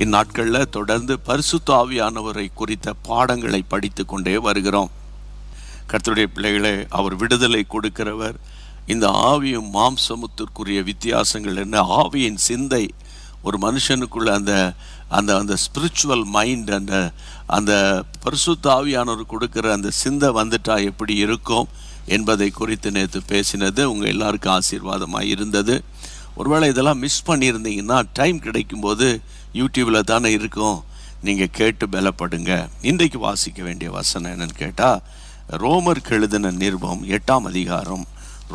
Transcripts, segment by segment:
இந்நாட்களில் தொடர்ந்து பரிசுத்த ஆவியானவரை குறித்த பாடங்களை படித்து கொண்டே வருகிறோம். கர்த்தருடைய பிள்ளைகளே, அவர் விடுதலை கொடுக்கிறவர். இந்த ஆவியும் மாம்சமுத்திற்குரிய வித்தியாசங்கள் என்ன, ஆவியின் சிந்தை ஒரு மனுஷனுக்குள்ள அந்த அந்த அந்த ஸ்பிரிச்சுவல் மைண்ட், அந்த பரிசுத்த ஆவியானவர் கொடுக்கிற அந்த சிந்தை வந்துட்டா எப்படி இருக்கும் என்பதை குறித்து நேற்று பேசினது உங்கள் எல்லாருக்கும் ஆசீர்வாதமாக இருந்தது. ஒருவேளை இதெல்லாம் மிஸ் பண்ணியிருந்தீங்கன்னா டைம் கிடைக்கும்போது யூடியூப்பில் தானே இருக்கும், நீங்கள் கேட்டு பலப்படுங்க. இன்றைக்கு வாசிக்க வேண்டிய வசனம் என்னன்னு கேட்டால், ரோமருக்கு எழுதின நிருபம் 8ஆம் அதிகாரம்,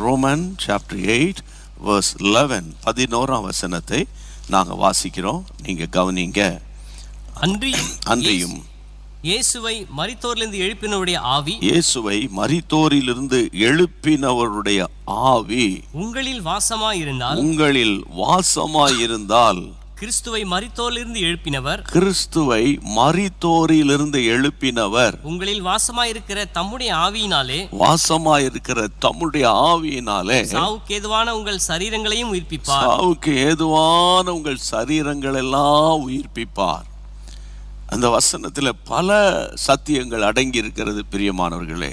ரோமன் சாப்டர் 8 verse 11, 11ஆம் வசனத்தை நாங்கள் வாசிக்கிறோம். நீங்கள் கவனிங்க. அன்றியும் இயேசுவை மரித்தோரிலிருந்து எழுப்பினவருடைய ஆவி, இயேசுவை மரித்தோரிலிருந்து எழுப்பினவருடைய ஆவி உங்களில் வாசமாயிருந்தால், உங்களில் வாசமாயிருந்தால், கிறிஸ்துவை மரித்தோரிலிருந்து எழுப்பினவர், கிறிஸ்துவை மரித்தோரிலிருந்து எழுப்பினவர் உங்களில் வாசமாயிருக்கிற தம்முடைய ஆவியினாலே, வாசமாயிருக்கிற தம்முடைய ஆவியினாலே சாவுக்கு ஏதுவான உங்கள் சரீரங்களையும் உயிர்ப்பிப்பார். சாவுக்கு ஏதுவான உங்கள் சரீரங்கள் எல்லாம் உயிர்ப்பிப்பார். அந்த வசனத்தில் பல சத்தியங்கள் அடங்கி இருக்கிறது. பிரியமானவர்களே,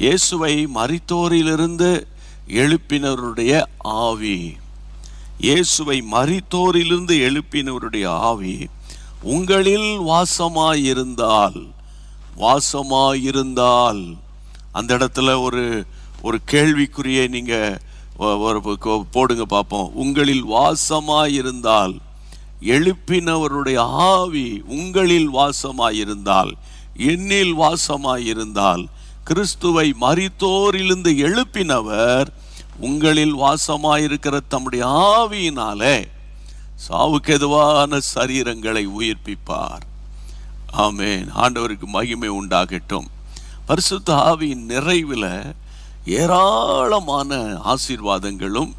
இயேசுவை மரித்தோரிலிருந்து எழுப்பினவருடைய ஆவி, இயேசுவை மரித்தோரிலிருந்து எழுப்பினவருடைய ஆவி உங்களில் வாசமாயிருந்தால், வாசமாயிருந்தால் அந்த இடத்துல ஒரு கேள்விக்குறியை நீங்கள் போடுங்க பார்ப்போம். உங்களில் வாசமாயிருந்தால், எழுப்பினவருடைய ஆவி உங்களில் வாசமாயிருந்தால், என்னில் வாசமாயிருந்தால், கிறிஸ்துவை மரித்தோரிலிருந்து எழுப்பினவர் உங்களில் வாசமாயிருக்கிற தம்முடைய ஆவியினாலே சாவுக்கு எதுவான சரீரங்களை உயிர்ப்பிப்பார். ஆமென். ஆண்டவருக்கு மகிமை உண்டாகட்டும். பரிசுத்த ஆவியின் நிறைவில் ஏராளமான ஆசீர்வாதங்களும்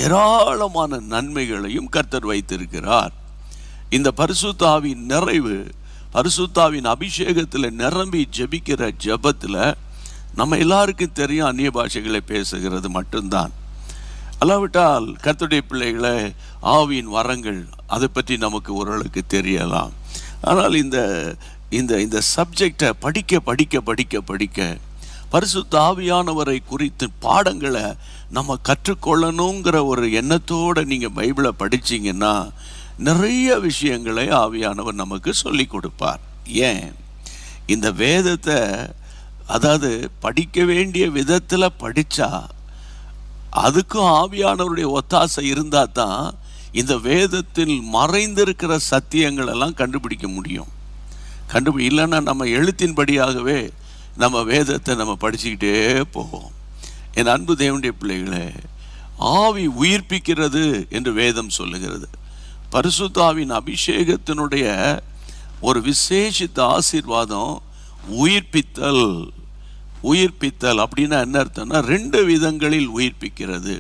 ஏராளமான நன்மைகளையும் கர்த்தர் வைத்திருக்கிறார். இந்த பரிசுத்த ஆவியின் நிறைவு, பரிசுத்த ஆவியின் அபிஷேகத்தில் நிரம்பி ஜெபிக்கிற ஜெபத்தில் நம்ம எல்லாருக்கும் தெரியும், அந்நிய பாஷைகளை பேசுகிறது மட்டும்தான். அல்லாவிட்டால் கர்த்தருடைய பிள்ளைகளை ஆவியின் வரங்கள் அதை பற்றி நமக்கு ஓரளவுக்கு தெரியலாம். ஆனால் இந்த இந்த இந்த சப்ஜெக்டை படிக்க படிக்க படிக்க படிக்க பரிசுத்த ஆவியானவரை குறித்து பாடங்களை நம்ம கற்றுக்கொள்ளணுங்கிற ஒரு எண்ணத்தோடு நீங்கள் பைபிளை படிச்சிங்கன்னா நிறைய விஷயங்களை ஆவியானவர் நமக்கு சொல்லி கொடுப்பார். ஏன் இந்த வேதத்தை, அதாவது படிக்க வேண்டிய விதத்தில் படித்தா அதுக்கும் ஆவியானவருடைய ஒத்தாசை இருந்தால் தான் இந்த வேதத்தில் மறைந்திருக்கிற சத்தியங்கள் எல்லாம் கண்டுபிடிக்க முடியும். இல்லைன்னா நம்ம எழுத்தின்படியாகவே நம்ம வேதத்தை நம்ம படிச்சுக்கிட்டே போவோம். என் அன்பு தேவனுடைய பிள்ளைகளே, ஆவி உயிர்ப்பிக்கிறது என்று வேதம் சொல்லுகிறது. பரிசுத்த ஆவியின் அபிஷேகத்தினுடைய ஒரு விசேஷித்த ஆசீர்வாதம் உயிர்ப்பித்தல். உயிர்ப்பித்தல் அப்படின்னா என்ன அர்த்தம்னா, 2 விதங்களில் உயிர்ப்பிக்கிறது.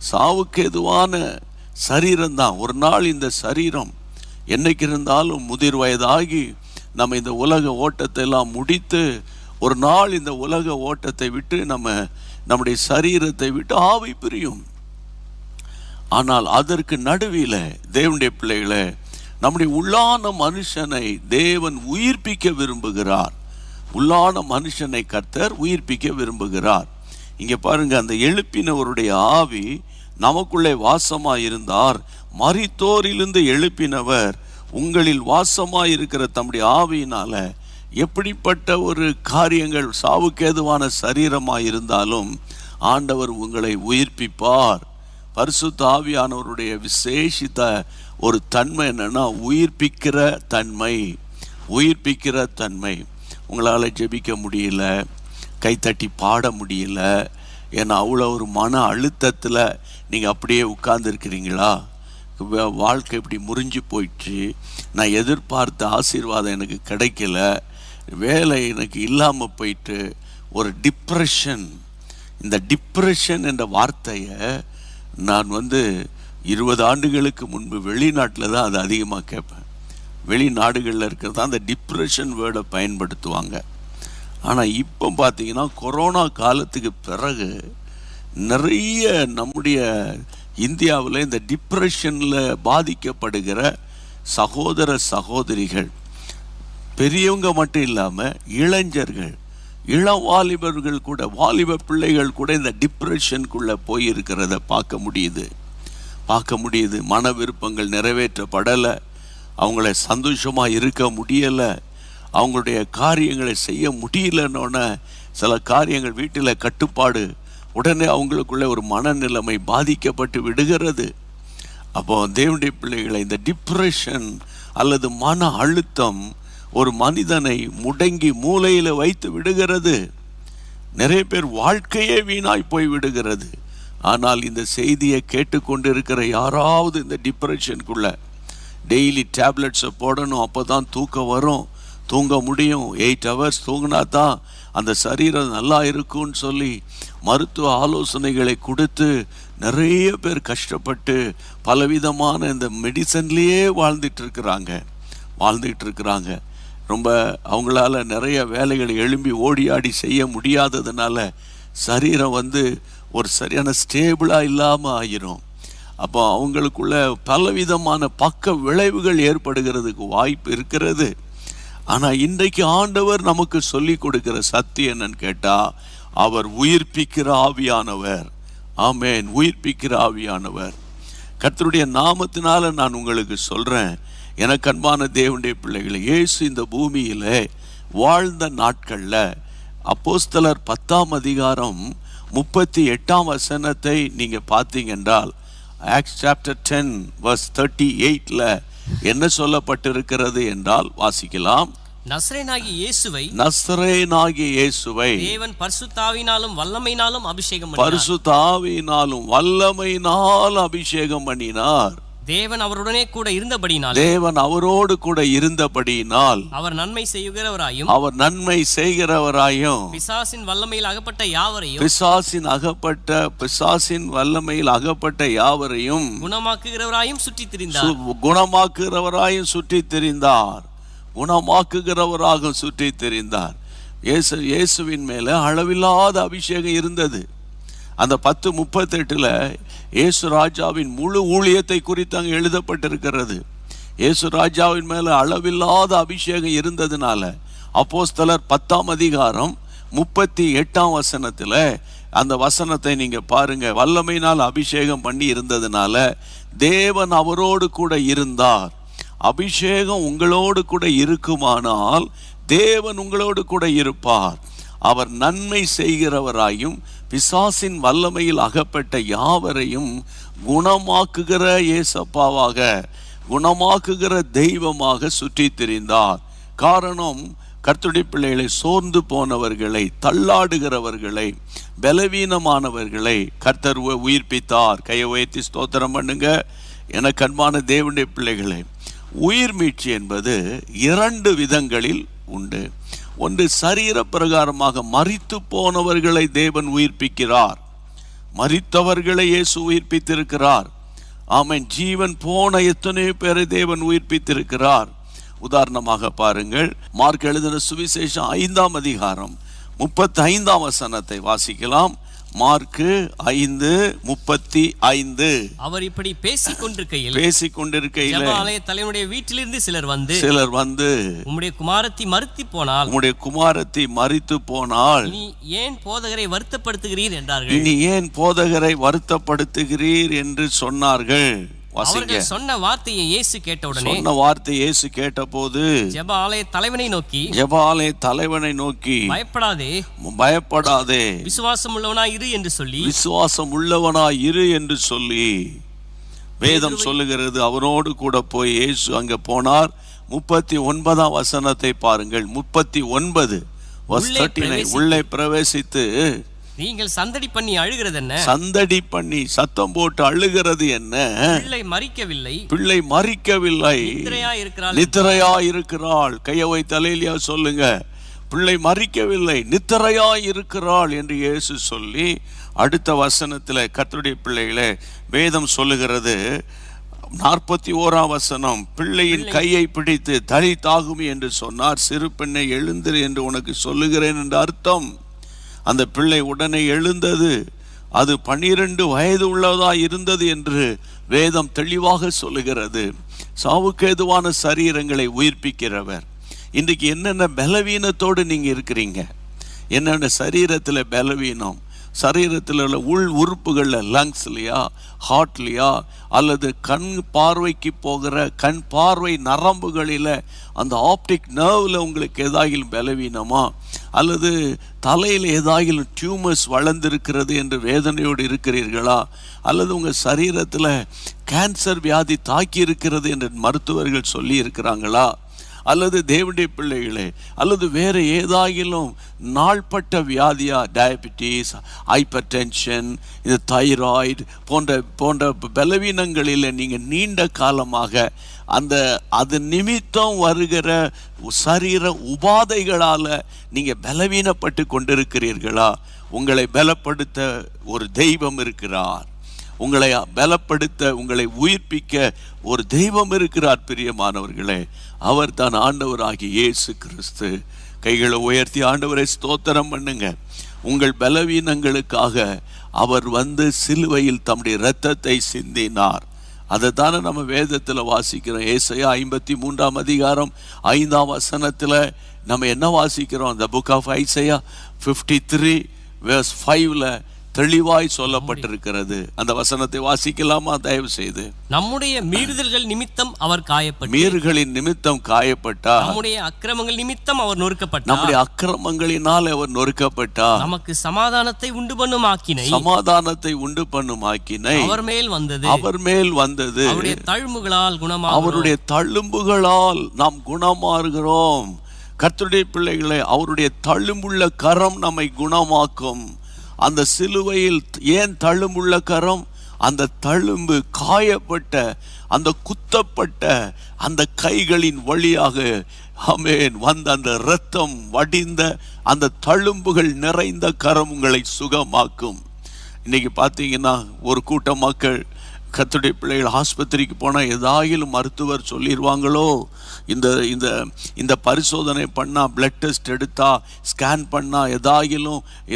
சாவுக்கு எதுவான சரீரம்தான். ஒரு நாள் இந்த சரீரம் என்னைக்கு இருந்தாலும் முதிர் வயதாகி நம்ம இந்த உலக ஓட்டத்தை எல்லாம் முடித்து ஒரு நாள் இந்த உலக ஓட்டத்தை விட்டு நம்முடைய சரீரத்தை விட்டு ஆவி பிரியும். ஆனால் அதற்கு நடுவில் தேவனுடைய பிள்ளைகளை, நம்முடைய உள்ளான மனுஷனை தேவன் உயிர்ப்பிக்க விரும்புகிறார். உள்ளான மனுஷனை கர்த்தர் உயிர்ப்பிக்க விரும்புகிறார். இங்கே பாருங்க, அந்த எழுப்பினவருடைய ஆவி நமக்குள்ளே வாசமாயிருந்தார். மரித்தோரிலிருந்து எழுப்பினவர் உங்களில் வாசமாயிருக்கிற தம்முடைய ஆவியினால எப்படிப்பட்ட ஒரு காரியங்கள், சாவுக்கு ஏதுவான சரீரமாக இருந்தாலும் ஆண்டவர் உங்களை உயிர்ப்பிப்பார். பரிசுத்த ஆவியானவருடைய விசேஷித்த ஒரு தன்மை என்னன்னா, உயிர்ப்பிக்கிற தன்மை. உயிர்ப்பிக்கிற தன்மை. உங்களால் ஜெபிக்க முடியல, கைத்தட்டி பாட முடியல, ஏன்னா அவ்வளோ ஒரு மன அழுத்தத்தில் நீங்கள் அப்படியே உட்கார்ந்துருக்கிறீங்களா? வாழ்க்கை இப்படி முறிஞ்சு போயிடுச்சு, நான் எதிர்பார்த்த ஆசீர்வாதம் எனக்கு கிடைக்கல, வேலை எனக்கு இல்லாமல் போயிட்டு, ஒரு டிப்ரெஷன். இந்த டிப்ரெஷன் என்ற வார்த்தையை நான் 20 ஆண்டுகளுக்கு முன்பு வெளிநாட்டில் தான் அது அதிகமாக கேட்பேன். வெளிநாடுகளில் இருக்கிறது தான் அந்த டிப்ரெஷன் வேர்டை பயன்படுத்துவாங்க. ஆனால் இப்போ பார்த்தீங்கன்னா கொரோனா காலத்துக்கு பிறகு நிறைய நம்முடைய இந்தியாவில் இந்த டிப்ரெஷனில் பாதிக்கப்படுகிற சகோதர சகோதரிகள், பெரியவங்க மட்டும் இல்லாமல் இளைஞர்கள், இளம் வாலிபர்கள் கூட, வாலிப பிள்ளைகள் கூட இந்த டிப்ரெஷனுக்குள்ளே போயிருக்கிறத பார்க்க முடியுது. மன விருப்பங்கள் நிறைவேற்றப்படலை, அவங்கள சந்தோஷமாக இருக்க முடியலை, அவங்களுடைய காரியங்களை செய்ய முடியலன்னொன்னே சில காரியங்கள் வீட்டில் கட்டுப்பாடு, உடனே அவங்களுக்குள்ள ஒரு மனநிலைமை பாதிக்கப்பட்டு விடுகிறது. அப்போ தேவனுடைய பிள்ளைகளை, இந்த டிப்ரெஷன் அல்லது மன அழுத்தம் ஒரு மனிதனை முடங்கி மூலையில் வைத்து விடுகிறது. நிறைய பேர் வாழ்க்கையே வீணாய் போய் விடுகிறது. ஆனால் இந்த செய்தியை கேட்டுக்கொண்டிருக்கிற யாராவது இந்த டிப்ரெஷனுக்குள்ள டெய்லி டேப்லெட்ஸை போடணும், அப்போ தான் தூக்கம் வரும், தூங்க முடியும், 8 hours தூங்கினா தான் அந்த சரீரம் நல்லா இருக்கும்னு சொல்லி மருத்துவ ஆலோசனைகளை கொடுத்து நிறைய பேர் கஷ்டப்பட்டு பலவிதமான இந்த மெடிசன்லேயே வாழ்ந்துட்டு இருக்கிறாங்க. ரொம்ப அவங்களால நிறைய வேலைகளை எழும்பி ஓடியாடி செய்ய முடியாததுனால சரீரம் ஒரு சரியான ஸ்டேபிளாக இல்லாமல் ஆகிரும். அப்போ அவங்களுக்குள்ள பலவிதமான பக்க விளைவுகள் ஏற்படுகிறதுக்கு வாய்ப்பு இருக்கிறது. ஆனால் இன்றைக்கு ஆண்டவர் நமக்கு சொல்லி கொடுக்கிற சத்தியம் என்னன்னு கேட்டால், அவர் உயிர்ப்பிக்கிற ஆவியானவர். ஆமென். உயிர்ப்பிக்கிற ஆவியானவர். கர்த்தருடைய நாமத்தினால நான் உங்களுக்கு சொல்கிறேன், எனக்கு அன்பான தேவனுடைய பிள்ளைகளை, இயேசு இந்த பூமியில் வாழ்ந்த நாட்களில் அப்போஸ்தலர் 10ஆம் அதிகாரம் 38ஆம் வசனத்தை நீங்கள் பார்த்தீங்க என்றால், ஆக்ட்ஸ் சாப்டர் 10 verse 38ல என்ன சொல்லப்பட்டிருக்கிறது என்றால் வாசிக்கலாம். நசரேனாகிய இயேசுவை தேவன் பரிசுத்தாவினாலும் வல்லமையினாலும் அபிஷேகம் பண்ணினார். தேவன் அவருடனே கூட அவரோடு கூட இருந்தபடியினால் அவர் நன்மை செய்கிறவராயும் பிசாசின் வல்லமையில் அகப்பட்ட யாவரையும் குணமாக்குகிறவராயும் சுற்றித் திரிந்தார். இயேசுவின் மேல அளவில்லாத அபிஷேகம் இருந்தது. அந்த 10:38 இயேசு ராஜாவின் முழு ஊழியத்தை குறித்து அங்கே எழுதப்பட்டிருக்கிறது. இயேசு ராஜாவின் மேல அளவில்லாத அபிஷேகம் இருந்ததுனால அப்போஸ்தலர் 10ஆம் அதிகாரம் 38ஆம் வசனத்தில் அந்த வசனத்தை நீங்க பாருங்க. வல்லமையினால் அபிஷேகம் பண்ணி இருந்ததுனால தேவன் அவரோடு கூட இருந்தார். அபிஷேகம் உங்களோடு கூட இருக்குமானால் தேவன் உங்களோடு கூட இருப்பார். அவர் நன்மை செய்கிறவராயும் பிசாசின் வல்லமையில் அகப்பட்ட யாவரையும் குணமாக்குகிற இயேசப்பாவாக, குணமாக்குகிற தெய்வமாக சுற்றித் திரிந்தார். காரணம், கர்த்தருடைய பிள்ளைகளை, சோர்ந்து போனவர்களை, தள்ளாடுகிறவர்களை, பலவீனமானவர்களை கர்த்தர் உயிர்ப்பித்தார். கையை உயர்த்தி ஸ்தோத்திரம் பண்ணுங்க. எனக்கு அன்பான தேவனுடைய பிள்ளைகளை, உயிர் மீட்சி என்பது 2 விதங்களில் உண்டு. ஒன்று, சரீர பிரகாரமாக மரித்து போனவர்களை தேவன் உயிர்ப்பிக்கிறார். மரித்தவர்களை இயேசு உயிர்ப்பித்திருக்கிறார். ஆமென். ஜீவன் போன எத்தனை பேரை தேவன் உயிர்ப்பித்திருக்கிறார். உதாரணமாக பாருங்கள், மார்க் எழுதின சுவிசேஷம் 5ஆம் அதிகாரம் 35ஆம் வசனத்தை வாசிக்கலாம். மார்க் 5:35. அவர் இப்படி பேசிக் கொண்டிருக்கையில் ஜெபஆலய தலைவனுடைய வீட்டிலிருந்து சிலர் வந்து உம்முடைய குமாரத்தி மரித்து போனாள், நீ ஏன் போதகரை வருத்தப்படுத்துகிறீர் என்று சொன்னார்கள். அவர்கள் சொன்ன வார்த்தையை இயேசு கேட்டபோது ஜெபஆலய தலைவனை நோக்கி பயப்படாதே, விசுவாசம் உள்ளவனாய் இரு என்று சொல்லி வேதம் சொல்லுகிறது. அவனோடு கூட போய் இயேசு அங்க போனார். 39ஆம் வசனத்தை பாருங்கள். 39 உள்ளே பிரவேசித்து, நீங்கள் சந்தடி பண்ணி அழுகிறது என்ன? சந்தடி பண்ணி சத்தம் போட்டு அழுகிறது என்ன? பிள்ளை மரிக்கவில்லை, நித்திரையா இருக்கிறாள். கையை வைத்து அல்லேலூயா சொல்லுங்க. பிள்ளை மரிக்கவில்லை, நித்திரையா இருக்கிறாள் என்று இயேசு சொல்லி, அடுத்த வசனத்தில் கர்த்தருடைய பிள்ளைகளே வேதம் சொல்லுகிறது. 41ஆம் வசனம், பிள்ளையின் கையை பிடித்து தலை தாகுமி என்று சொன்னார். சிறு பெண்ணை எழுந்திரு என்று உனக்கு சொல்லுகிறேன் என்று அர்த்தம். அந்த பிள்ளை உடனே எழுந்தது. அது 12 வயது உள்ளதா இருந்தது என்று வேதம் தெளிவாக சொல்லுகிறது. சாவுக்கு ஏதுவான சரீரங்களை உயிர்ப்பிக்கிறவர். இன்றைக்கு என்னென்ன பலவீனத்தோடு நீங்க இருக்கிறீங்க, என்னென்ன சரீரத்தில் பலவீனம், சரீரத்தில் உள்ள உள் உறுப்புகளில், லங்ஸ்லையா, ஹார்ட்லையா, அல்லது கண் பார்வைக்கு போகிற கண் பார்வை நரம்புகளில், அந்த ஆப்டிக் நர்வில் உங்களுக்கு ஏதாகிலும் பலவீனமா, அல்லது தலையில் ஏதாகிலும் டியூமர்ஸ் வளர்ந்திருக்கிறது என்று வேதனையோடு இருக்கிறீர்களா, அல்லது உங்கள் சரீரத்தில் கேன்சர் வியாதி தாக்கி இருக்கிறது என்று மருத்துவர்கள் சொல்லி இருக்கிறாங்களா, அல்லது தேவனுடைய பிள்ளைகளே, அல்லது வேறு ஏதாகிலும் நாள்பட்ட வியாதியா, டயபிட்டிஸ், ஹைப்பர் டென்ஷன், இது தைராய்டு போன்ற பலவீனங்களில் நீங்கள் நீண்ட காலமாக அது நிமித்தம் வருகிற சரீர உபாதைகளால் நீங்கள் பலவீனப்பட்டு கொண்டிருக்கிறீர்களா? உங்களை பலப்படுத்த ஒரு தெய்வம் இருக்கிறார். உங்களை பலப்படுத்த, உங்களை உயிர்ப்பிக்க ஒரு தெய்வம் இருக்கிறார். பிரியமானவர்களே, அவர் தான் ஆண்டவராகிய இயேசு கிறிஸ்து. கைகளை உயர்த்தி ஆண்டவரை ஸ்தோத்திரம் பண்ணுங்க. உங்கள் பலவீனங்களுக்காக அவர் வந்து சிலுவையில் தம்முடைய இரத்தத்தை சிந்தினார். அதை தானே நம்ம வேதத்தில் வாசிக்கிறோம். ஏசாயா 53ஆம் அதிகாரம் 5ஆம் வசனத்தில் நம்ம என்ன வாசிக்கிறோம்? The book of Isaiah 53 verse 5ல தெளிவாய் சொல்லப்பட்டிருக்கிறது. அந்த வசனத்தை வாசிக்கலாமா தயவு செய்து? நம்முடைய மீறுதல்கள் நிமித்தம் அவர் காயப்பட்டார். மீறுகளின் நிமித்தம் காயப்பட்டார். நம்முடைய அக்கிரமங்கள் நிமித்தம் அவர் நொறுக்கப்பட்டார். நம்முடைய அக்கிரமங்களினால் அவர் நொறுக்கப்பட்டார். நமக்கு சமாதானத்தை உண்டு பண்ணும் ஆக்கினை, சமாதானத்தை உண்டு பண்ணும் ஆக்கினை அவர் மேல் வந்தது. அவர் மேல் வந்தது. அவருடைய தழும்புகளால் குணமாகிறோம். அவருடைய தழும்புகளால் நாம் குணமாகிறோம். கர்த்தருடைய பிள்ளைகளே, அவருடைய தழும்புள்ள கரம் நம்மை குணமாக்கும். அந்த சிலுவையில் ஏன் தழும்புள்ள கரம்? அந்த தழும்பு காயப்பட்ட, அந்த குத்தப்பட்ட அந்த கைகளின் வழியாக ஆமென் வந்த அந்த இரத்தம் வடிந்த அந்த தழும்புகள் நிறைந்த கரம் உங்களை சுகமாக்கும். இன்னைக்கு பார்த்தீங்கன்னா ஒரு கூட்டம் மக்கள், கர்த்தருடைய பிள்ளைகள் ஆஸ்பத்திரிக்கு போனால் ஏதாயிலும் மருத்துவர் சொல்லிடுவாங்களோ, இந்த பரிசோதனை பண்ணால், பிளட் டெஸ்ட் எடுத்தா, ஸ்கேன் பண்ணால்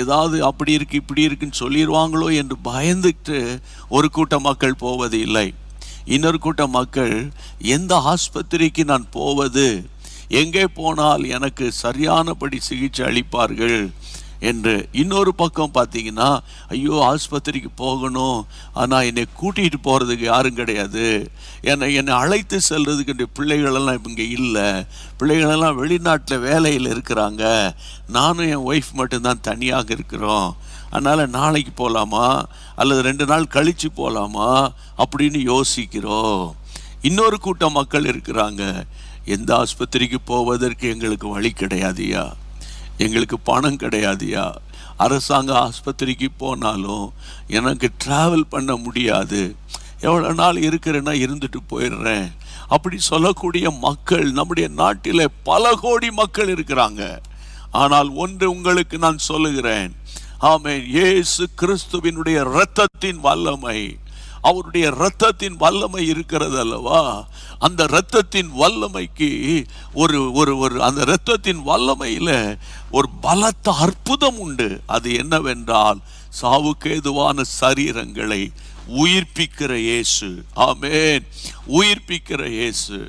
ஏதாவது அப்படி இருக்கு இப்படி இருக்குன்னு சொல்லிடுவாங்களோ என்று பயந்துட்டு ஒரு கூட்ட மக்கள் போவது இல்லை. இன்னொரு கூட்ட மக்கள், எந்த ஆஸ்பத்திரிக்கு நான் போவது, எங்கே போனால் எனக்கு சரியானபடி சிகிச்சை அளிப்பார்கள் என்று. இன்னொரு பக்கம் பார்த்தீங்கன்னா, ஐயோ ஆஸ்பத்திரிக்கு போகணும், ஆனால் என்னை கூட்டிகிட்டு போகிறதுக்கு யாரும் கிடையாது, என்னை அழைத்து செல்றதுக்கு என்னுடைய பிள்ளைகளெல்லாம் இங்கே இல்லை, பிள்ளைகளெல்லாம் வெளிநாட்டில் வேலையில் இருக்கிறாங்க, நானும் என் ஒய்ஃப் மட்டும்தான் தனியாக இருக்கிறோம், அதனால் நாளைக்கு போகலாமா அல்லது 2 நாள் கழித்து போகலாமா அப்படின்னு யோசிக்கிறோம். இன்னொரு கூட்டம் மக்கள் இருக்கிறாங்க, எந்த ஆஸ்பத்திரிக்கு போவதற்கு எங்களுக்கு வழி கிடையாதுயா, எங்களுக்கு பணம் கிடையாதுயா, அரசாங்க ஆஸ்பத்திரிக்கு போனாலும் எனக்கு ட்ராவல் பண்ண முடியாது, எவ்வளோ நாள் இருக்கிறேன்னா இருந்துட்டு போயிடுறேன் அப்படி சொல்லக்கூடிய மக்கள் நம்முடைய நாட்டில் பல கோடி மக்கள் இருக்கிறாங்க. ஆனால் ஒன்று உங்களுக்கு நான் சொல்லுகிறேன், ஆமென், இயேசு கிறிஸ்துவினுடைய இரத்தத்தின் வல்லமை, அவருடைய இரத்தத்தின் வல்லமை இருக்கிறது அல்லவா, அந்த இரத்தத்தின் வல்லமைக்கு அந்த இரத்தத்தின் வல்லமையில ஒரு பலத்த அற்புதம் உண்டு. அது என்னவென்றால், சாவுக்கு ஏதுவான சரீரங்களை உயிர்ப்பிக்கிற இயேசு. ஆமென், உயிர்ப்பிக்கிற இயேசு.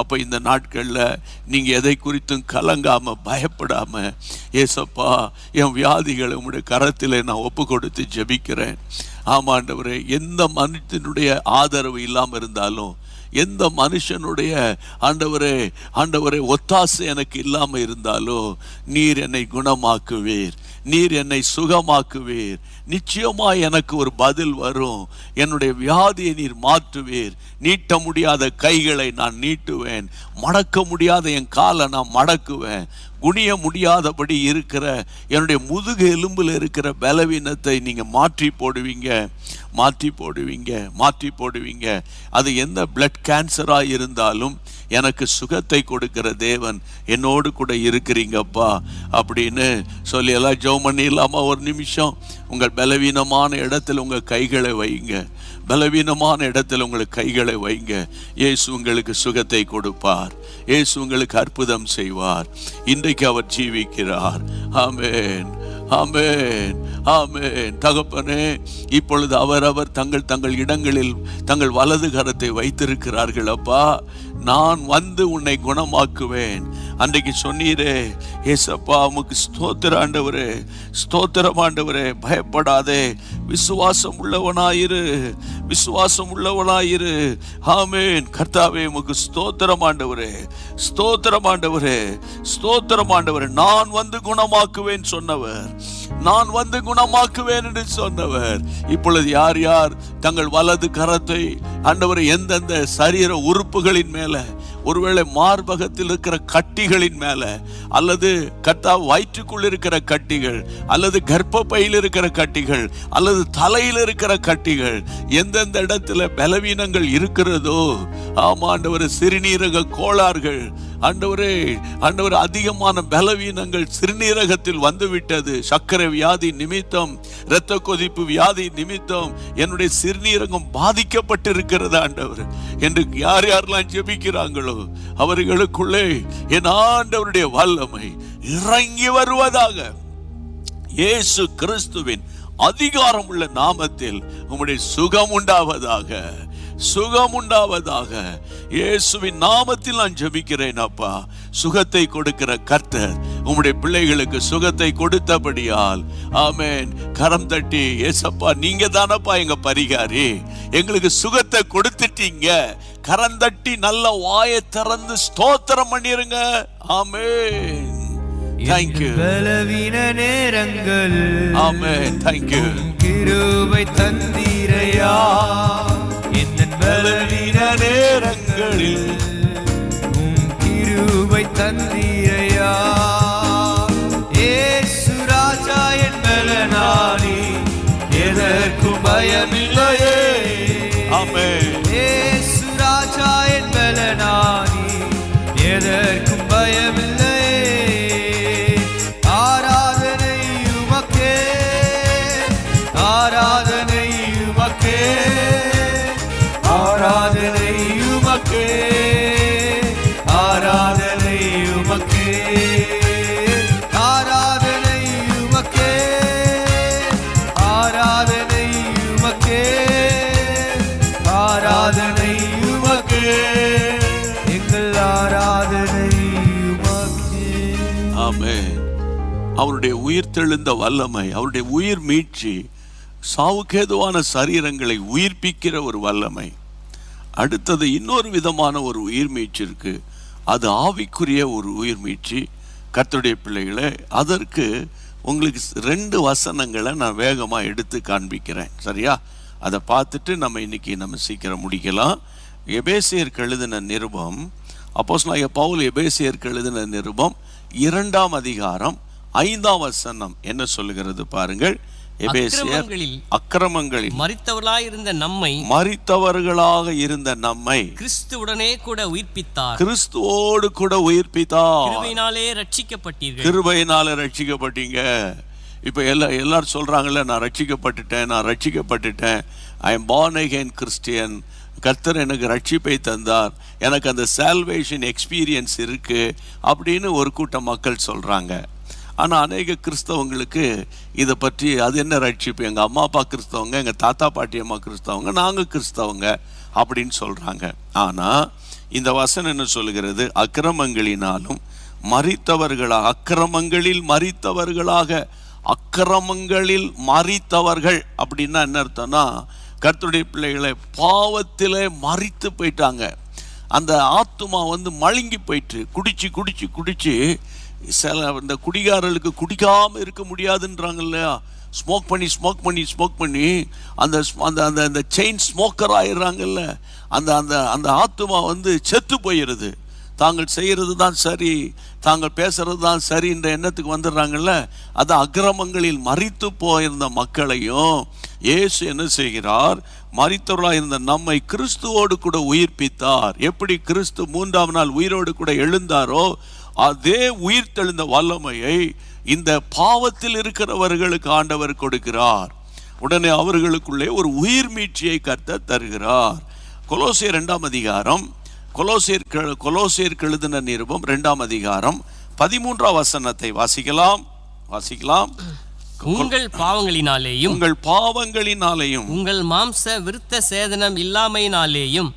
அப்போ இந்த நாட்களில் நீங்கள் எதை குறித்தும் கலங்காமல் பயப்படாமல், ஏசப்பா என் வியாதிகளை உங்களுடைய கரத்தில் நான் ஒப்பு கொடுத்து ஜெபிக்கிறேன். ஆமாண்டவரே, எந்த மனுஷனுடைய ஆதரவு இல்லாமல் இருந்தாலும், எந்த மனுஷனுடைய ஆண்டவரே ஒத்தாசை எனக்கு இல்லாமல் இருந்தாலோ, நீர் என்னை குணமாக்குவீர், நீர் என்னை சுகமாக்குவீர், நிச்சயமாக எனக்கு ஒரு பதில் வரும், என்னுடைய வியாதியை நீர் மாற்றுவீர், நீட்ட முடியாத கைகளை நான் நீட்டுவேன், மடக்க முடியாத என் காலை நான் மடக்குவேன், குனிய முடியாதபடி இருக்கிற என்னுடைய முதுகு எலும்பில் இருக்கிற பலவீனத்தை நீங்கள் மாற்றி போடுவீங்க. அது எந்த பிளட் கேன்சராக இருந்தாலும் எனக்கு சுகத்தை கொடுக்கிற தேவன் என்னோடு கூட இருக்கிறீங்கப்பா அப்படின்னு சொல்லி எல்லாம் ஜெபம் பண்ணிடலாமா? ஒரு நிமிஷம் உங்கள் பலவீனமான இடத்துல உங்கள் கைகளை வைங்க, பலவீனமான இடத்துல உங்களுக்கு கைகளை வைங்க. இயேசு உங்களுக்கு சுகத்தை கொடுப்பார், இயேசு உங்களுக்கு அற்புதம் செய்வார். இன்றைக்கு அவர் ஜீவிக்கிறார். ஆமென், ஆமென், ஆமென். தகப்பனே, இப்பொழுது அவரவர் தங்கள் தங்கள் இடங்களில் தங்கள் வலது கரத்தை வைத்திருக்கிறார்கள். அப்பா, நான் வந்து உன்னை குணமாக்குவேன். அன்றைக்கு சொன்னீரே ஏசப்பா, உமக்கு ஸ்தோத்திர ஆண்டவரே, ஸ்தோத்திரம் ஆண்டவரே. பயப்படாதே, விசுவாசம் உள்ளவனாயிரு, விசுவாசம் உள்ளவனாயிரு. ஆமென். கர்த்தாவே, உமக்கு ஸ்தோத்திரம் ஆண்டவரே, ஸ்தோத்திரம் ஆண்டவரே, ஸ்தோத்திரம் ஆண்டவரே. நான் வந்து குணமாக்குவேன் சொன்னவர், நான் வந்து குணமாக்குவேன் என்று சொன்னவர், இப்பொழுது யார் யார் தங்கள் வலது கரத்தை ஆண்டவரை எந்தெந்த சரீர உறுப்புகளின் மேல, ஒருவேளை மார்பகத்தில் இருக்கிற கட்டிகளின் மேல, அல்லது வயிற்றுக்குள் இருக்கிற கட்டிகள், அல்லது கர்ப்பப்பையில் இருக்கிற கட்டிகள், அல்லது தலையில் இருக்கிற கட்டிகள், எந்தெந்த இடத்துல பலவீனங்கள் இருக்கிறதோ, ஆமா ஆண்டவரே, சிறுநீரக கோளாறுகள் ஆண்டவரே, ஆண்டவரே, அதிகமான பலவீனங்கள் சிறுநீரகத்தில் வந்துவிட்டது. சர்க்கரை வியாதி நிமித்தம், இரத்த கொதிப்பு வியாதி நிமித்தம் என்னுடைய சிறுநீரகம் பாதிக்கப்பட்டிருக்கிறது ஆண்டவர் என்று யார் யாரெல்லாம் ஜெபிக்கிறாங்களோ அவர்களுக்குள்ளே என் ஆண்டவருடைய வல்லமை இறங்கி வருவதாக. இயேசு கிறிஸ்துவின் அதிகாரம் உள்ள நாமத்தில் உம்முடைய சுகம் உண்டாவதாக, சுகம் உண்டாவதாக. இயேசுவின் நாமத்தில் நான் ஜெபிக்கிறேன் அப்பா. சுகத்தை கொடுக்கிற கர்த்தர் உம்முடைய பிள்ளைகளுக்கு சுகத்தை கொடுத்தபடியால் ஆமென். கரம் தட்டி, ஏசப்பா, நீங்க தானப்பா எங்க பரிகாரி, எங்களுக்கு சுகத்தை கொடுத்துட்டீங்க. கரம் தட்டி நல்ல வாயை திறந்து ஸ்தோத்திரம் பண்ணிருங்க. ஆமென். Thank you. பலவீன நேரங்கள் ஆமென். Thank you. கிருபை தந்தீரையா. இந்த பலவீன நேரங்களில் கிருபை தந்தீரையா. இயேசு ராஜா என் பலனானி, எதற்கும் பயமில்லையே. ஆமென். இயேசு ராஜா என் பலனானி, எதற்கும் பயமில்லையே. ஆராதனை உமக்கே, ஆராதனை உமக்கே, ஆராதனை உமக்கே, ஆராதனை உமக்கே, ஆராதனை உமக்கே, ஆராதனை உமக்கே, ஆராதனை உமக்கே, எங்கள் ஆராதனை உமக்கே. ஆமென். அவருடைய உயிர்த்தெழுந்த வல்லமை, அவருடைய உயிர் மீட்சி, சாவுக்கேதுவான சரீரங்களை உயிர்ப்பிக்கிற ஒரு வல்லமை. அடுத்தது இன்னொரு விதமான ஒரு உயிர் மீட்சி இருக்கு. அது ஆவிக்குரிய ஒரு உயிர் மீட்சி. கர்த்தருடைய பிள்ளைகளே, அதற்கு உங்களுக்கு 2 வசனங்களை நான் வேகமாக எடுத்து காண்பிக்கிறேன். சரியா? அதை பார்த்துட்டு நம்ம சீக்கிரம் முடிக்கலாம். எபேசியருக்கு எழுதின நிருபம், அப்போஸ்தலனாகிய பவுல் எபேசியருக்கு எழுதின நிருபம் 2ஆம் அதிகாரம் 5ஆம் வசனம் என்ன சொல்லுகிறது பாருங்கள். எபேசியர், அக்கிரமங்களில் மரித்தவர்களாக இருந்த நம்மை கிறிஸ்துவுடனே கூட உயிர்ப்பித்தார், கிறிஸ்துவோடு கூட உயிர்ப்பித்தார். கிருபையினாலே ரட்சிக்கப்பட்டீர்கள். கிருபையினாலே ரட்சிக்கப்பட்டீங்க. இப்ப எல்லாரும் சொல்றாங்கல்ல, நான் ரட்சிக்கப்பட்டுட்டேன், I am born again Christian, கர்த்தர் எனக்கு ரட்சிப்பை தந்தார், எனக்கு அந்த சால்வேஷன் எக்ஸ்பீரியன்ஸ் இருக்கு அப்படின்னு ஒரு கூட்டம் மக்கள் சொல்றாங்க. ஆனால் அநேக கிறிஸ்தவங்களுக்கு இதை பற்றி, அது என்ன ரட்சிப்பு, எங்கள் அம்மா அப்பா கிறிஸ்தவங்க, எங்கள் தாத்தா பாட்டி அம்மா கிறிஸ்தவங்க, நாங்கள் கிறிஸ்தவங்க அப்படின்னு சொல்கிறாங்க. ஆனால் இந்த வசனம் என்ன சொல்லுகிறது? அக்கிரமங்களினாலும் அக்கிரமங்களில் மரித்தவர்கள் அப்படின்னா என்ன அர்த்தம்னா, கர்த்தருடைய பிள்ளைகளை பாவத்திலே மரித்து போயிட்டாங்க. அந்த ஆத்துமா மழுங்கி போயிட்டு குடிச்சு சில இந்த குடிகாரர்களுக்கு குடிக்காமல் இருக்க முடியாதுன்றாங்க இல்லையா, ஸ்மோக் பண்ணி அந்த அந்த செயின் ஸ்மோக்கர் ஆயிடுறாங்கல்ல, அந்த அந்த அந்த ஆத்துமா செத்து போயிடுது. தாங்கள் செய்கிறது தான் சரி, தாங்கள் பேசுறது தான் சரின்ற எண்ணத்துக்கு வந்துடுறாங்கல்ல. அது அக்கிரமங்களில் மரித்து போயிருந்த மக்களையும் இயேசு என்ன செய்கிறார்? மரித்தவர்களாக இருந்த நம்மை கிறிஸ்துவோடு கூட உயிர்ப்பித்தார். எப்படி கிறிஸ்து 3ஆம் நாள் உயிரோடு கூட எழுந்தாரோ, அதே உயிர் தெழுந்த வல்லமையை இந்த பாவத்தில் இருக்கிறவர்களுக்கு ஆண்டவர் கொடுக்கிறார். உடனே அவர்களுக்குள்ளே ஒரு உயிர் மீட்சியை கர்த்தர் தருகிறார். கொலோசியர் 2ஆம் அதிகாரம், கொலோசியருக்கு எழுதின நிருபம் 2ஆம் அதிகாரம் 13ஆம் வசனத்தை வாசிக்கலாம். உங்கள் பாவங்களினாலேயும் உங்கள் பாவங்களினாலேயும் உங்கள் மாம்ச விருத்த சேதனம் இல்லாமையினாலேயும்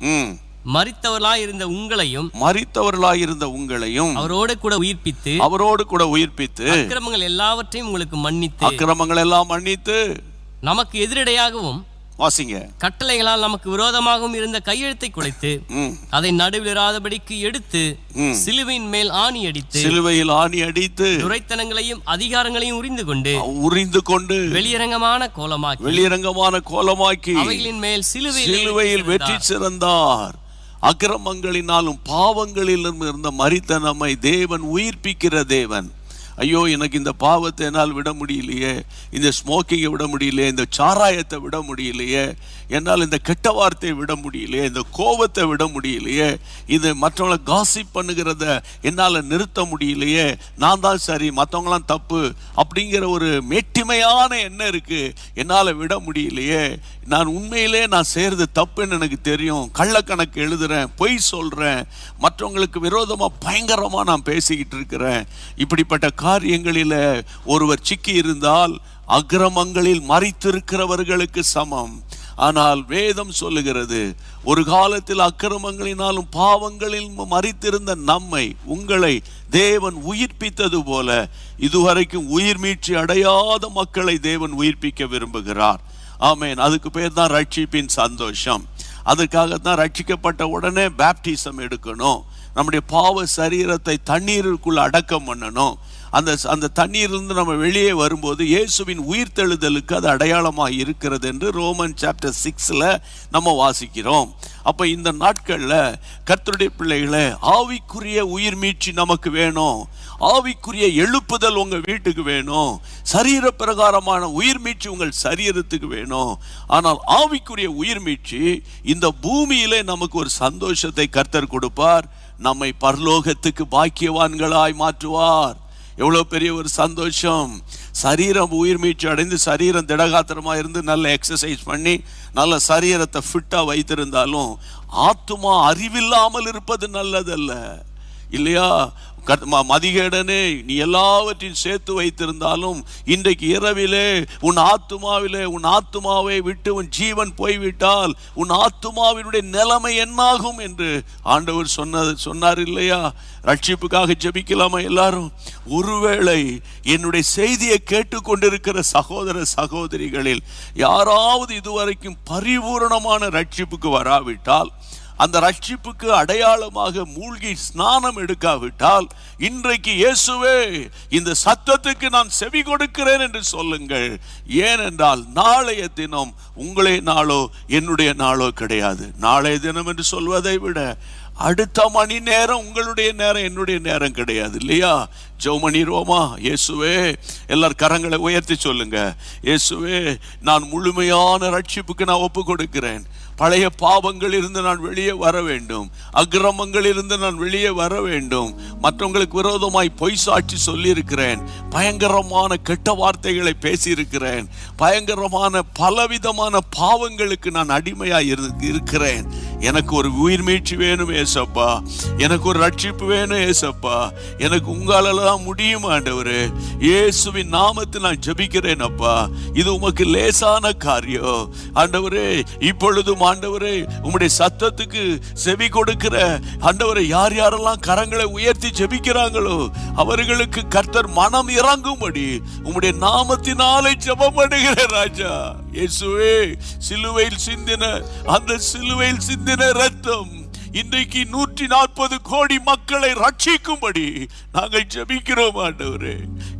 மரித்தவர்களாயிருந்த உங்களையும் அவரோடு கூட உயிர்ப்பித்து அக்கிரமங்கள் எல்லாவற்றையும் உங்களுக்கு மன்னித்து அக்கிரமங்கள் எல்லாம் மன்னித்து நமக்கு எதிரடையாகவும் வாசிங்க கட்டளைகளால் நமக்கு விரோதமாகவும் இருந்த கையெழுத்தை குலைத்து அதை நடுவிலிராதபடிக்கு எடுத்து சிலுவையின் மேல் சிலுவையில் ஆணி அடித்து துரைத்தனங்களையும் அதிகாரங்களையும் உரிந்து கொண்டு வெளியரங்கமான கோலமாக்கி அவைகளின் மேல் சிலுவையில் வெற்றி சிறந்தார். அக்கிரமங்களினாலும் பாவங்களிலும் இருந்த மரித்த நம்மை தேவன் உயிர்ப்பிக்கிற தேவன். ஐயோ, எனக்கு இந்த பாவத்தை என்னால் விட முடியலையே, இந்த ஸ்மோக்கிங்கை விட முடியலையே, இந்த சாராயத்தை விட முடியலையே, என்னால் இந்த கெட்ட வார்த்தையை விட முடியலையே, இந்த கோபத்தை விட முடியலையே, இது மற்றவங்களை காசிப் பண்ணுகிறத என்னால் நிறுத்த முடியலையே, நான் தான் சரி மற்றவங்களாம் தப்பு அப்படிங்கிற ஒரு மேட்டிமையான எண்ணம் இருக்கு, என்னால் விட முடியலையே, நான் உண்மையிலே நான் செய்கிறது தப்புன்னு எனக்கு தெரியும், கள்ளக்கணக்கு எழுதுறேன், பொய் சொல்கிறேன், மற்றவங்களுக்கு விரோதமாக பயங்கரமாக நான் பேசிக்கிட்டு இருக்கிறேன், இப்படிப்பட்ட காரியங்களில் ஒருவர் சிக்கி இருந்தால் அக்கிரமங்களில் மரித்திருக்கிறவர்களுக்கு சமம். ஆனால் வேதம் சொல்லுகிறது, ஒரு காலத்தில் அக்கிரமங்களினாலும் பாவங்களில் மரித்திருந்த நம்மை உங்களை தேவன் உயிர்ப்பித்தது போல இதுவரைக்கும் உயிர் மீட்சி அடையாத மக்களை தேவன் உயிர்ப்பிக்க விரும்புகிறார். ஆமேன். அதுக்கு பேர் தான் ரட்சிப்பின் சந்தோஷம். அதற்காகத்தான் ரட்சிக்கப்பட்ட உடனே பேப்டிசம் எடுக்கணும். நம்முடைய பாவ சரீரத்தை தண்ணீருக்குள்ள அடக்கம் பண்ணணும். அந்த தண்ணீரிலிருந்து நம்ம வெளியே வரும்போது இயேசுவின் உயிர்த்தெழுதலுக்கு அது அடையாளமாக இருக்கிறது என்று ரோமன் சாப்டர் 6 நம்ம வாசிக்கிறோம். அப்போ இந்த நாட்களில் கர்த்தருடைய பிள்ளைகளை ஆவிக்குரிய உயிர் மீட்சி நமக்கு வேணும், ஆவிக்குரிய எழுப்புதல் உங்கள் வீட்டுக்கு வேணும், சரீர பிரகாரமான உயிர் மீட்சி உங்கள் சரீரத்துக்கு வேணும். ஆனால் ஆவிக்குரிய உயிர் மீட்சி இந்த பூமியிலே நமக்கு ஒரு சந்தோஷத்தை கர்த்தர் கொடுப்பார், நம்மை பரலோகத்துக்கு பாக்கியவான்களாய் மாற்றுவார். எவ்வளோ பெரிய ஒரு சந்தோஷம்! சரீரம் உயிர் மீட்சி அடைந்து சரீரம் திடகாத்திரமாக இருந்து நல்ல எக்ஸசைஸ் பண்ணி நல்ல சரீரத்தை ஃபிட்டாக வைத்திருந்தாலும் ஆத்துமா அறிவில்லாமல் இருப்பது நல்லதல்ல, இல்லையா? மதிகேடனே, நீ எல்லாவற்றையும் சேர்த்து வைத்திருந்தாலும் இன்றைக்கு இரவிலே உன் ஆத்துமாவை விட்டு உன் ஜீவன் போய்விட்டால் உன் ஆத்துமாவினுடைய நிலைமை என்னாகும் என்று ஆண்டவர் சொன்னார் இல்லையா? ரட்சிப்புக்காக ஜெபிக்கலாமா எல்லாரும்? ஒருவேளை என்னுடைய செய்தியை கேட்டுக்கொண்டிருக்கிற சகோதர சகோதரிகளில் யாராவது இதுவரைக்கும் பரிபூரணமான ரட்சிப்புக்கு வராவிட்டால், அந்த ரட்சிப்புக்கு அடையாளமாக மூழ்கி ஸ்நானம் எடுக்காவிட்டால், இன்றைக்கு இயேசுவே இந்த சத்தத்துக்கு நான் செவி கொடுக்கிறேன் என்று சொல்லுங்கள். ஏனென்றால் நாளைய தினம் உங்களுடைய நாளோ என்னுடைய நாளோ கிடையாது. நாளைய தினம் என்று சொல்வதை விட அடுத்த மணி நேரம் உங்களுடைய நேரம் என்னுடைய நேரம் கிடையாது, இல்லையா? ஜெபமணி ரோமா, இயேசுவே, எல்லாரும் கரங்களை உயர்த்தி சொல்லுங்க, இயேசுவே, நான் முழுமையான ரட்சிப்புக்கு நான் ஒப்பு கொடுக்கிறேன். பழைய பாவங்கள் இருந்து நான் வெளியே வர வேண்டும், அக்கிரமங்கள் இருந்து நான் வெளியே வர வேண்டும், மற்றவங்களுக்கு விரோதமாய் பொய் சாட்சி சொல்லியிருக்கிறேன், பயங்கரமான கெட்ட வார்த்தைகளை பேசியிருக்கிறேன், பயங்கரமான பலவிதமான பாவங்களுக்கு நான் அடிமையாக இருக்கிறேன். எனக்கு ஒரு உயிர் மீட்சி வேணும் ஏசப்பா, எனக்கு ஒரு ரட்சிப்பு வேணும் ஏசப்பா, எனக்கு உங்களால தான் முடியும் ஆண்டவரே. இயேசுவின் நாமத்தை நான் ஜெபிக்கிறேன் அப்பா, இது உமக்கு லேசான காரியம் ஆண்டவரே. இப்பொழுதும் ஆண்டவரே உம்முடைய சத்தத்துக்கு செவி கொடுக்கிற ஆண்டவரே, யார் யாரெல்லாம் கரங்களை உயர்த்தி ஜெபிக்கிறாங்களோ அவர்களுக்கு கர்த்தர் மனம் இறங்கும்படி உம்முடைய நாமத்தினாலே ஜெபம் பண்ணுகிறேன் ராஜா. இயேசுவே, சிலுவையில் சிந்தின ரத்தம் இன்றைக்கு 140 கோடி மக்களை ரட்சிக்கும்படி நாங்கள் ஜெபிக்கிறோம் ஆண்டவரே.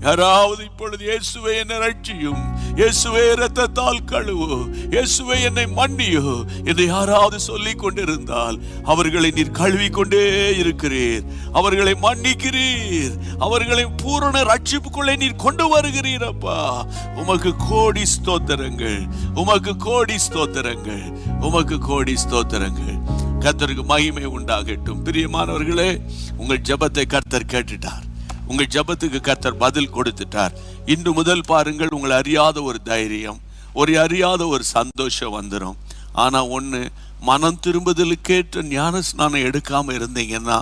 யாராவது இப்பொழுது இயேசுவே என்னை ரட்சியும், இயேசுவே இரத்தத்தால் கழுவோ, இயேசுவே என்னை மன்னியோ என்று யாராவது சொல்லிக் கொண்டிருந்தால் அவர்களை நீர் கழுவி கொண்டே இருக்கிறீர், அவர்களை மன்னிக்கிறீர், அவர்களை பூரண ரட்சிப்புக்குள்ளே நீர் கொண்டு வருகிறீர் அப்பா. உமக்கு கோடி ஸ்தோத்திரங்கள், உமக்கு கோடி ஸ்தோத்திரங்கள், உமக்கு கோடி ஸ்தோத்திரங்கள். கர்த்தருக்கு மகிமை உண்டாகட்டும். பிரியமானவர்களே, உங்கள் ஜெபத்தை கர்த்தர் கேட்டுட்டார், உங்கள் ஜெபத்துக்கு கர்த்தர் பதில் கொடுத்துட்டார். இன்று முதல் பாருங்கள், உங்களை அறியாத ஒரு தைரியம், அறியாத ஒரு சந்தோஷம் வந்துடும். ஆனால் ஒன்று, மனம் திரும்புதலுக்கேற்ற ஞான ஸ்நானம் எடுக்காமல் இருந்தீங்கன்னா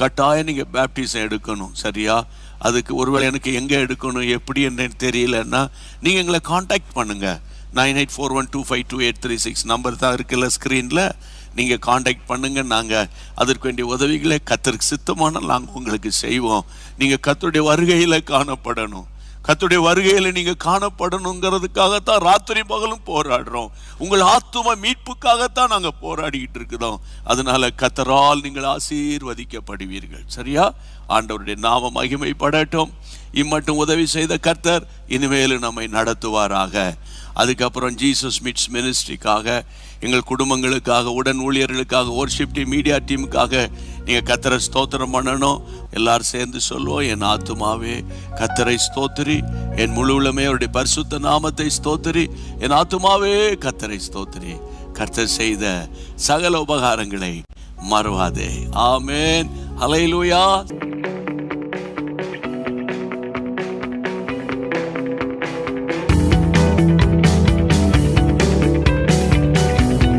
கட்டாயம் நீங்கள் பேப்டிசம் எடுக்கணும், சரியா? அதுக்கு ஒருவேளை எனக்கு எங்கே எடுக்கணும் எப்படி என்னன்னு தெரியலன்னா நீங்கள் எங்களை காண்டாக்ட் பண்ணுங்கள். 9841252836 நம்பர் தான் இருக்குல்ல ஸ்க்ரீனில். நீங்கள் காண்டாக்ட் பண்ணுங்கள். நாங்கள் அதற்கு வேண்டிய உதவிகளை கர்த்தருக்கு சித்தமான நாங்கள் உங்களுக்கு செய்வோம். நீங்கள் கர்த்தருடைய வருகையில் காணப்படணும். கர்த்தருடைய வருகையில் நீங்கள் காணப்படணுங்கிறதுக்காகத்தான் ராத்திரி பகலும் போராடுறோம். உங்கள் ஆத்தும மீட்புக்காகத்தான் நாங்கள் போராடிக்கிட்டு இருக்கிறோம். அதனால கர்த்தரால் நீங்கள் ஆசீர்வதிக்கப்படுவீர்கள். சரியா? ஆண்டவருடைய நாமம் மகிமைப்படட்டும். இம்மட்டும் உதவி செய்த கர்த்தர் இனிமேலும் நம்மை நடத்துவாராக. அதுக்கப்புறம் ஜீசஸ் மீட்ஸ் மினிஸ்ட்ரிக்காக, எங்கள் குடும்பங்களுக்காக, உடன் ஊழியர்களுக்காக, வொர்ஷிப் டீம், மீடியா டீமுக்காக நீங்கள் கர்த்தரை ஸ்தோத்திரம் பண்ணணும். எல்லாரும் சேர்ந்து சொல்லுவோம். என் ஆத்துமாவே கர்த்தரை ஸ்தோத்திரி, என் முழு உள்ளமே அவருடைய பரிசுத்த நாமத்தை ஸ்தோத்திரி, என் ஆத்துமாவே கர்த்தரை ஸ்தோத்திரி, கர்த்தர் செய்த சகல உபகாரங்களை மறவாதே. ஆமென். ஹல்லேலூயா.